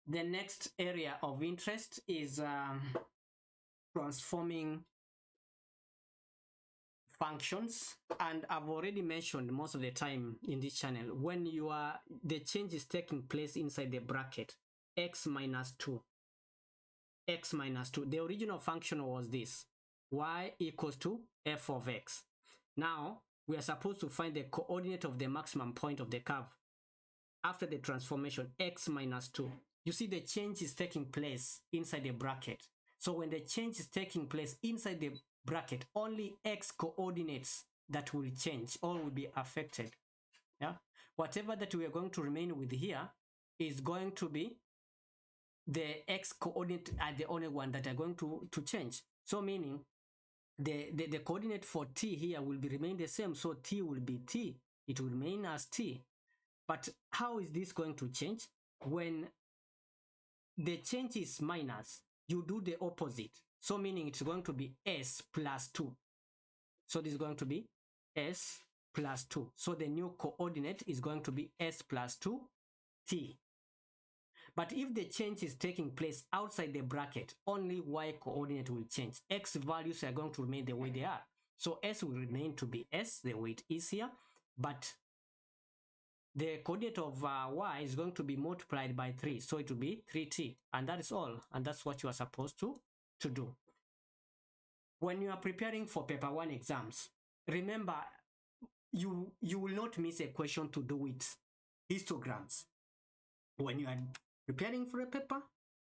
Speaker 1: The next area of interest is transforming functions, and I've already mentioned most of the time in this channel, when the change is taking place inside the bracket x minus 2, the original function was this, y equals to f of x. Now we are supposed to find the coordinate of the maximum point of the curve after the transformation x minus 2. You see the change is taking place inside the bracket. So when the change is taking place inside the bracket, only x coordinates that will change or will be affected. Yeah, whatever that we are going to remain with here is going to be the x coordinate are the only one that are going to change. So meaning the coordinate for t here will be remain the same. So t will be t, it will remain as t. But how is this going to change? When the change is minus, you do the opposite. So meaning it's going to be s plus 2. So this is going to be s plus 2. So the new coordinate is going to be s plus 2 t. But if the change is taking place outside the bracket, only y coordinate will change. X values are going to remain the way they are. So s will remain to be s, the way it is here. But the coordinate of y is going to be multiplied by 3. So it will be 3t. And that is all. And that's what you are supposed to do. When you are preparing for paper 1 exams, remember, you will not miss a question to do with histograms. When you are preparing for a paper,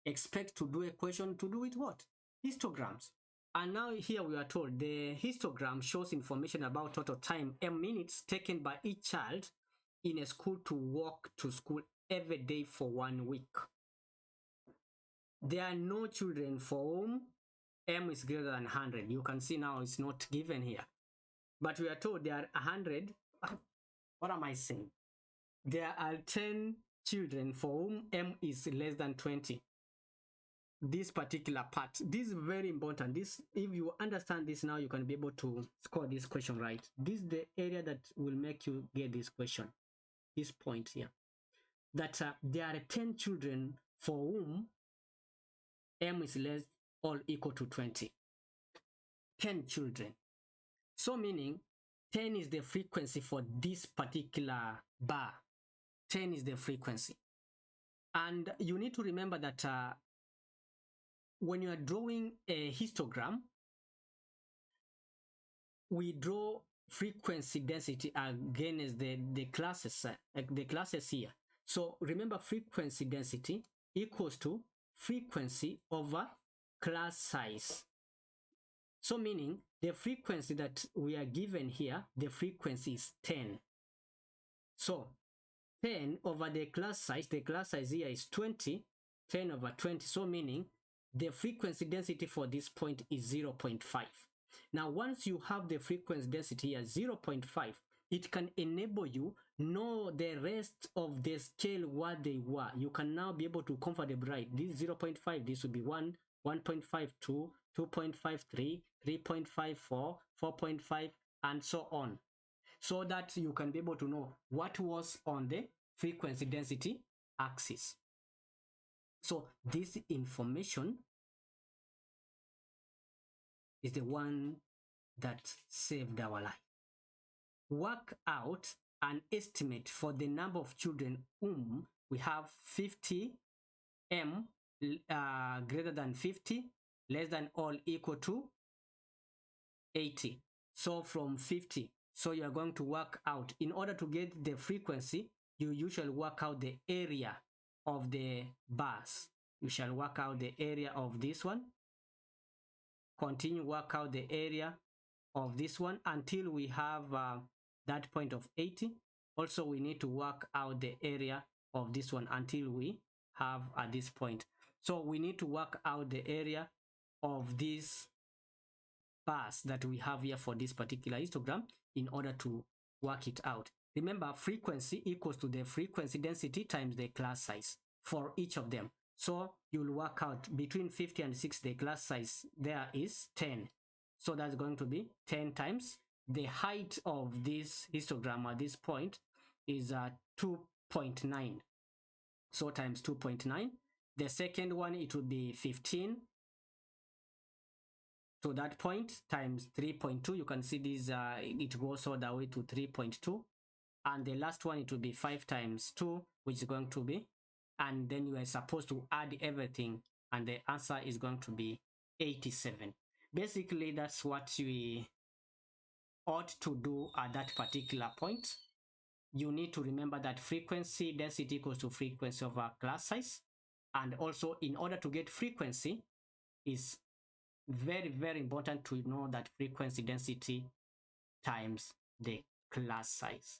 Speaker 1: expect to do a question to do with what? Histograms. And now here we are told the histogram shows information about total time, m minutes taken by each child in a school to walk to school every day for 1 week. There are no children for whom m is greater than 100. You can see now it's not given here. But we are told there are 100. What am I saying? There are 10 children for whom m is less than 20. This particular part, this is very important. This, if you understand this now, you can be able to score this question right. This is the area that will make you get this question, this point here. That there are 10 children for whom m is less or equal to 20. 10 children. So meaning 10 is the frequency for this particular bar. 10 is the frequency. And you need to remember that when you are drawing a histogram, we draw frequency density against the classes here. So remember, frequency density equals to frequency over class size. So meaning the frequency that we are given here, the frequency is 10. So 10 over the class size here is 20, 10 over 20. So meaning the frequency density for this point is 0.5. Now, once you have the frequency density here, 0.5, it can enable you know the rest of the scale what they were. You can now be able to comfortably write this 0.5, this would be 1, 1.52, 2.53, 3.54, 4.5, and so on. So that you can be able to know what was on the frequency density axis. So this information is the one that saved our life. Work out an estimate for the number of children whom we have 50 m greater than 50, less than or equal to 80. So from 50, so you are going to work out, in order to get the frequency, you usually work out the area of the bars. You shall work out the area of this one. Continue work out the area of this one until we have that point of 80. Also, we need to work out the area of this one until we have at this point. So we need to work out the area of these bars that we have here for this particular histogram in order to work it out. Remember, frequency equals to the frequency density times the class size for each of them. So you'll work out between 50 and 60, the class size there is 10. So that's going to be 10 times the height of this histogram at this point is 2.9. So times 2.9. The second one, it would be 15 to that point times 3.2. You can see this, it goes all the way to 3.2. And the last one, it will be 5 times 2, which is going to be, and then you are supposed to add everything, and the answer is going to be 87. Basically, that's what we ought to do at that particular point. You need to remember that frequency density equals to frequency over class size. And also, in order to get frequency, is very, very important to know that frequency density times the class size.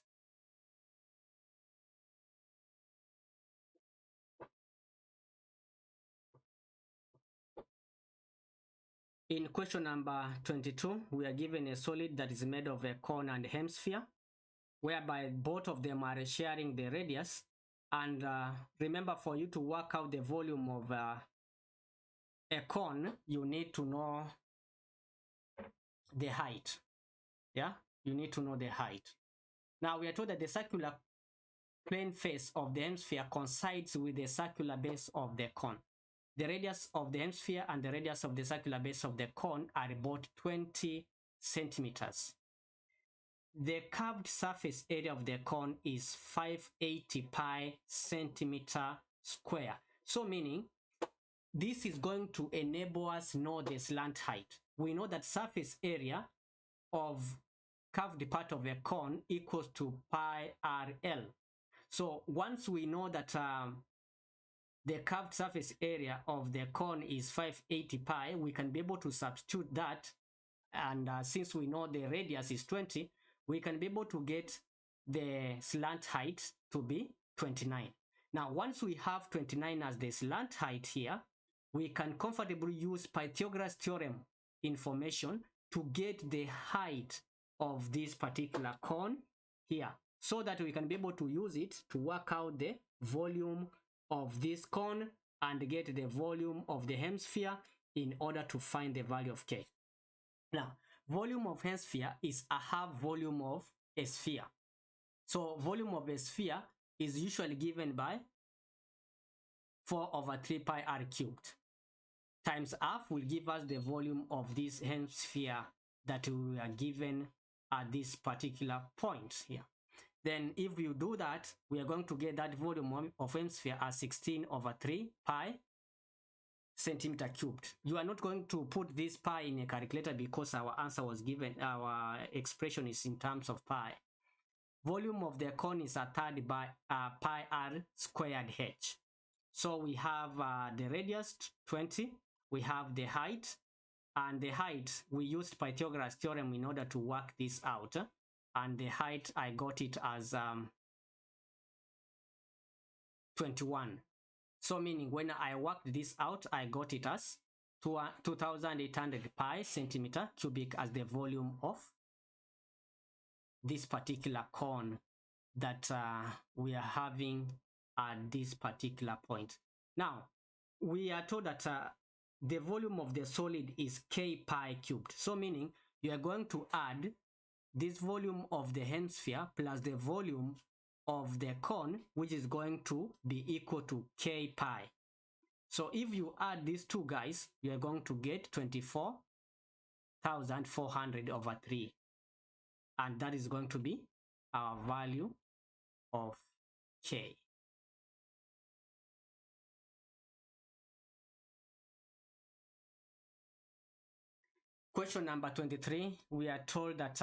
Speaker 1: In question number 22, we are given a solid that is made of a cone and hemisphere, whereby both of them are sharing the radius. And remember, for you to work out the volume of a cone, you need to know the height. Yeah, you need to know the height. Now we are told that the circular plane face of the hemisphere coincides with the circular base of the cone. The radius of the hemisphere and the radius of the circular base of the cone are about 20 centimeters. The curved surface area of the cone is 580 pi centimeter square. So meaning this is going to enable us know the slant height. We know that surface area of curved part of a cone equals to pi RL. So once we know that the curved surface area of the cone is 580 pi, we can be able to substitute that, and since we know the radius is 20, we can be able to get the slant height to be 29. Now once we have 29 as the slant height here, we can comfortably use Pythagoras theorem information to get the height of this particular cone here, so that we can be able to use it to work out the volume of this cone and get the volume of the hemisphere in order to find the value of K. Now, volume of hemisphere is a half volume of a sphere. So volume of a sphere is usually given by 4 over 3 pi r cubed times half will give us the volume of this hemisphere that we are given at this particular point here. Then if you do that, we are going to get that volume of hemisphere as 16 over 3 pi centimeter cubed. You are not going to put this pi in a calculator because our answer was given, our expression is in terms of pi. Volume of the cone is a third by pi r squared h. So we have the radius 20, we have the height, and the height, we used Pythagoras theorem in order to work this out. And the height, I got it as 21. So meaning when I worked this out, I got it as 2800 pi centimeter cubic as the volume of this particular cone that we are having at this particular point. Now, we are told that the volume of the solid is K pi cubed. So meaning you are going to add this volume of the hemisphere plus the volume of the cone, which is going to be equal to K pi. So if you add these two guys, you are going to get 24,400 over 3. And that is going to be our value of K. Question number 23, we are told that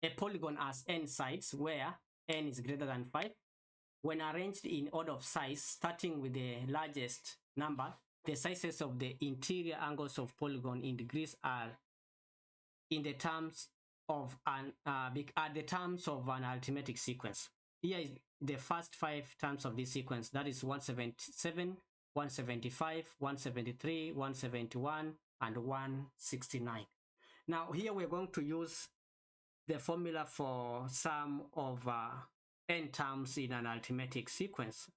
Speaker 1: a polygon has n sides where n is greater than 5. When arranged in order of size, starting with the largest number, the sizes of the interior angles of polygon in degrees are in the terms of an arithmetic sequence. Here is the first 5 terms of this sequence. That is 177, 175, 173, 171, and 169. Now here we're going to use the formula for sum of n terms in an arithmetic sequence.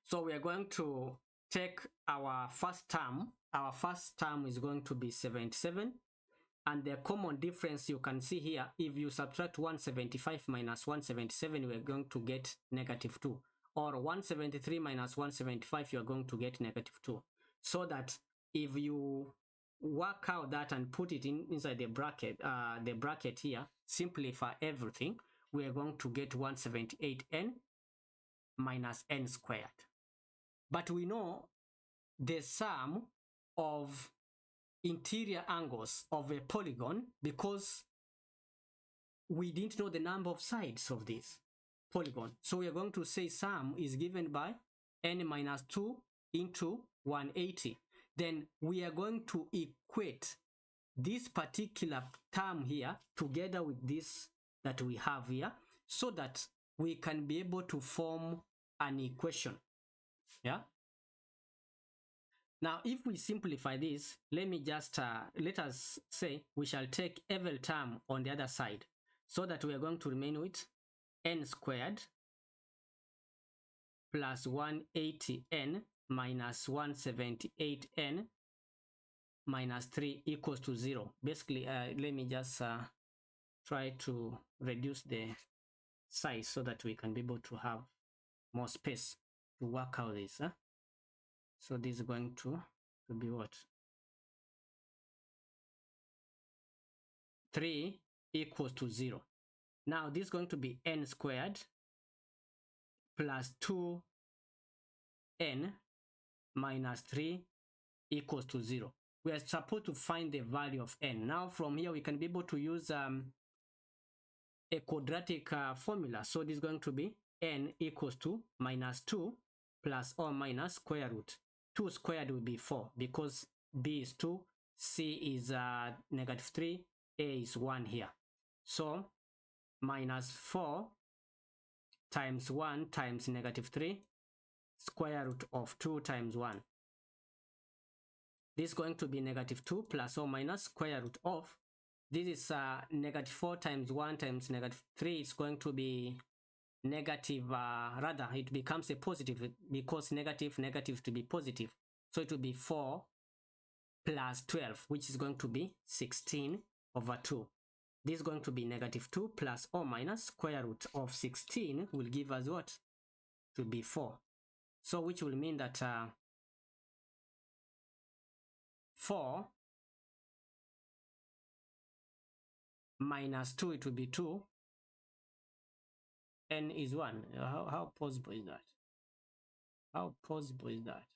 Speaker 1: So we are going to take our first term. Our first term is going to be 77. And the common difference you can see here, if you subtract 175 minus 177, we are going to get -2. Or 173 minus 175, you are going to get -2. So that if you work out that and put it inside the bracket here, simplify everything, we are going to get 178n minus n squared. But we know the sum of interior angles of a polygon, because we didn't know the number of sides of this polygon. So we are going to say sum is given by n minus 2 into 180. Then we are going to equate this particular term here together with this that we have here, so that we can be able to form an equation. Yeah. Now, if we simplify this, let us say we shall take every term on the other side, so that we are going to remain with n squared plus 180n minus 178n minus 3 equals to 0. Basically, let me just try to reduce the size so that we can be able to have more space to work out this. So this is going to be what? 3 equals to 0. Now this is going to be n squared plus 2n minus 3 equals to 0. We are supposed to find the value of n. Now from here we can be able to use a quadratic formula. So this is going to be n equals to minus 2 plus or minus square root. 2 squared will be 4, because b is 2, c is -3, a is 1 here. So minus 4 times 1 times -3, square root of 2 times 1. This is going to be -2 plus or minus square root of, this is -4 times 1 times -3, it's going to be negative, rather it becomes a positive, because negative to be positive. So it will be 4 plus 12, which is going to be 16 over 2. This is going to be -2 plus or minus square root of 16 will give us what? To be 4. So which will mean that 4 minus 2, it will be 2. N is 1. How possible is that? How possible is that?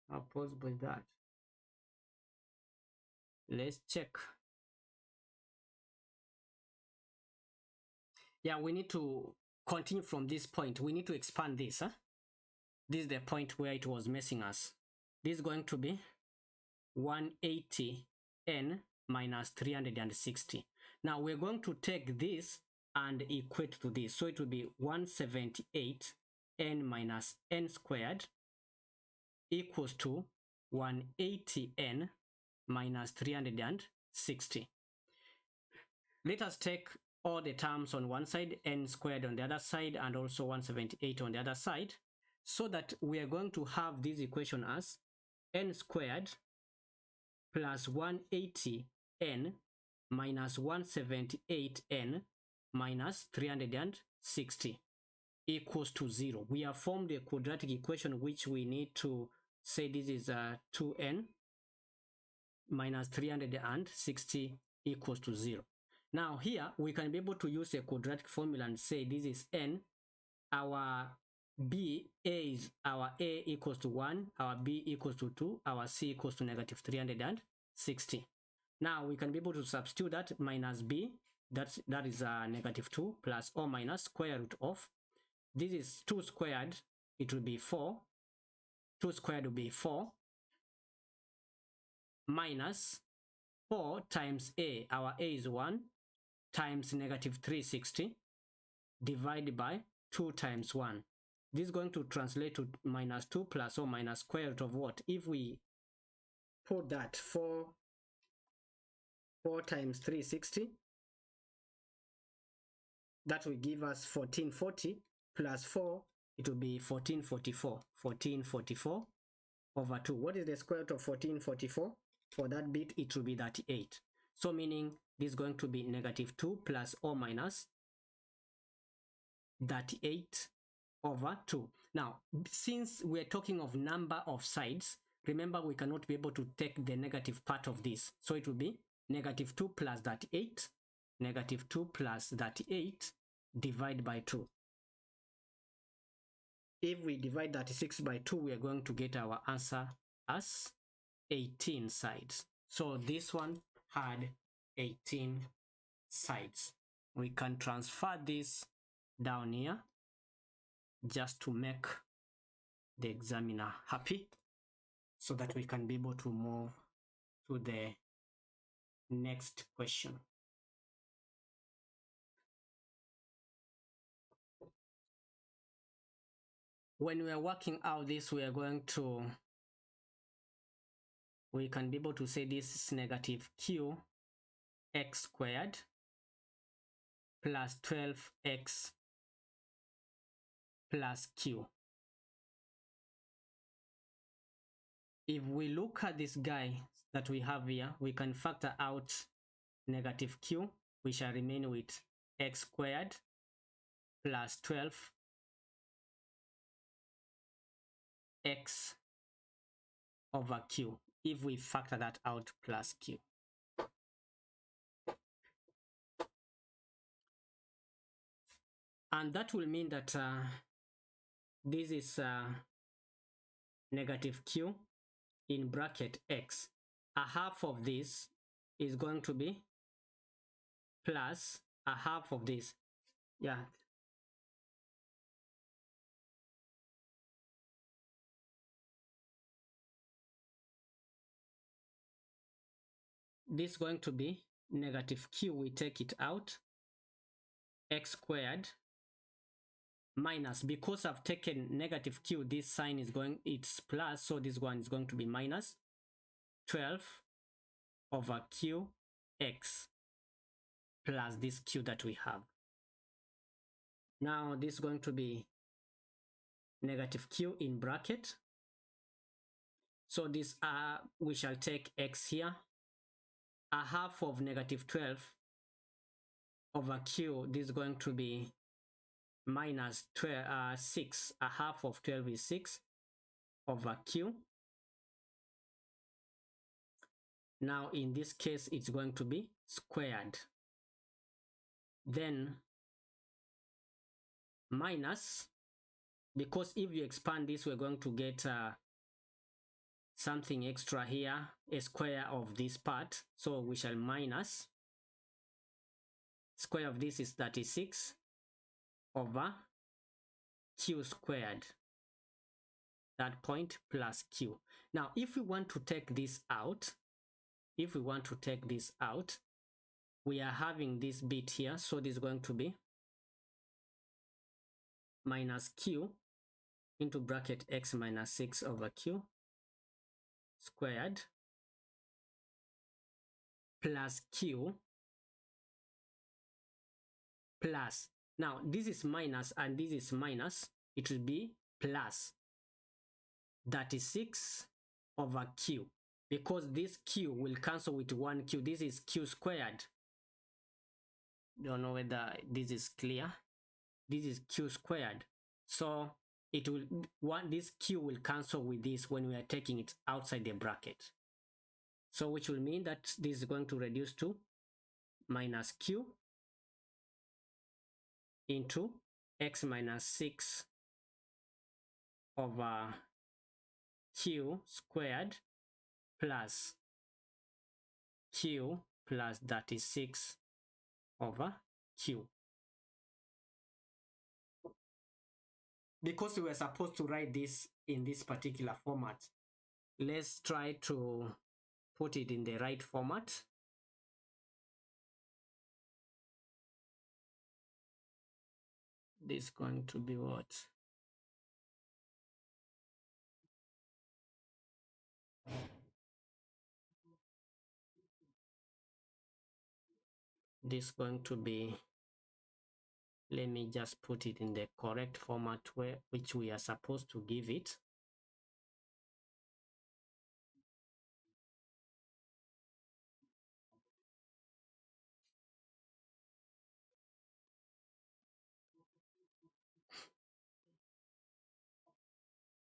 Speaker 1: How possible is that? Let's check. Yeah, we need to continue from this point. We need to expand this. This is the point where it was messing us. This is going to be 180n minus 360. Now we're going to take this and equate to this. So it will be 178n minus n squared equals to 180n minus 360. Let us take all the terms on one side, n squared on the other side, and also 178 on the other side, so that we are going to have this equation as n squared plus 180n minus 178n minus 360 equals to 0. We have formed a quadratic equation which we need to say this is 2n minus 360 equals to 0. Now here we can be able to use a quadratic formula and say this is n. Our B, A is our A equals to 1, our B equals to 2, our C equals to negative 360. Now we can be able to substitute that minus B, that is negative 2 plus or minus square root of, this is 2 squared, it will be 4, 2 squared will be 4, minus 4 times A, our A is 1, times negative 360, divided by 2 times 1. This is going to translate to minus 2 plus or minus square root of what? If we put that 4 times 360, that will give us 1440 plus 4, it will be 1444. 1444 over 2. What is the square root of 1444? For that bit, it will be 38. So meaning this is going to be negative 2 plus or minus 38 over 2. Now, since we're talking of number of sides, remember we cannot be able to take the negative part of this. So it will be negative 2 plus 38, negative 2 plus 38 divided by 2. If we divide 36 by 2, we are going to get our answer as 18 sides. So this one had 18 sides. We can transfer this down here just to make the examiner happy so that we can be able to move to the next question. When we are working out this, we can be able to say this is negative q x squared plus 12x plus q. If we look at this guy that we have here, we can factor out negative q. We shall remain with x squared plus 12x over q, if we factor that out plus q. And that will mean that this is negative q in bracket x. A half of this is going to be plus a half of this. Yeah. This is going to be negative q, we take it out, x squared minus, because I've taken negative q, this sign is going, it's plus, so this one is going to be minus 12 over q x plus this q that we have. Now this is going to be negative q in bracket. So this we shall take x here. A half of negative 12 over q, this is going to be minus 6. A half of 12 is 6 over q. Now in this case, it's going to be squared. Then minus, because if you expand this, we're going to get something extra here, a square of this part. So we shall minus, square of this is 36 over q squared, that point plus q. Now if we want to take this out, we are having this bit here, so this is going to be minus q into bracket x minus 6 over q squared plus q plus, now this is minus and this is minus, it will be plus 36 over q, because this q will cancel with 1q. This is q squared. Don't know whether this is clear. This is q squared, so it will, this q will cancel with this when we are taking it outside the bracket, so which will mean that this is going to reduce to minus q into x minus 6 over q squared plus q plus 36 over q. Because we were supposed to write this in this particular format, let's try to put it in the right format. This is going to be what? This is going to be, let me just put it in the correct format which we are supposed to give it.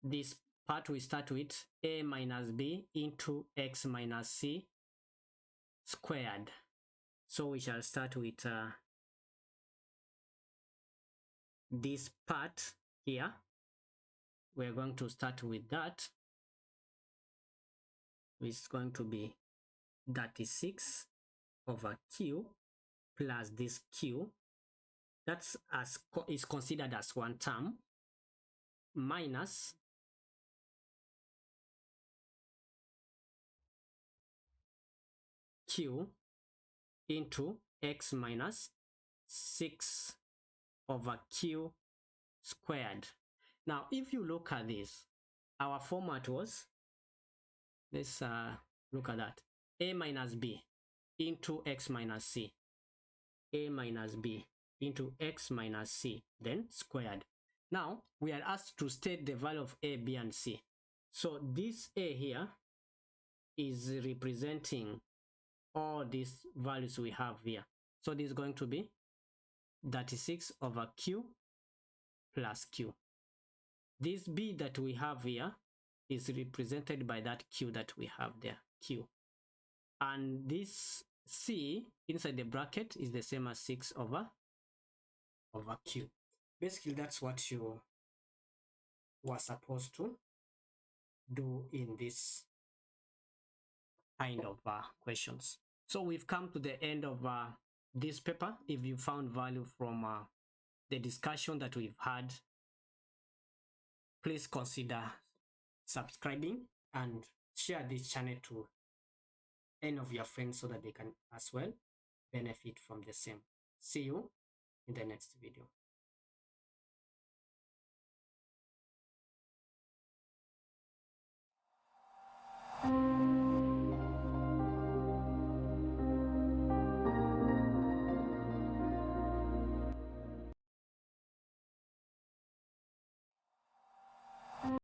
Speaker 1: This part we start with a minus b into x minus c squared. So we shall start with this part here. We're going to start with that, which is going to be 36 over q plus this q, that's is considered as one term, minus q into x minus 6 over q squared. Now, if you look at this, our format was, let's look at that, a minus b into x minus c, a minus b into x minus c, then squared. Now, we are asked to state the value of a, b, and c. So this a here is representing all these values we have here. So this is going to be 36 over q plus q. This b that we have here is represented by that q that we have there, q. And this c inside the bracket is the same as 6 over q. Basically, that's what you were supposed to do in this kind of questions. So we've come to the end of this paper. If you found value from the discussion that we've had, please consider subscribing and share this channel to any of your friends so that they can as well benefit from the same. See you in the next video.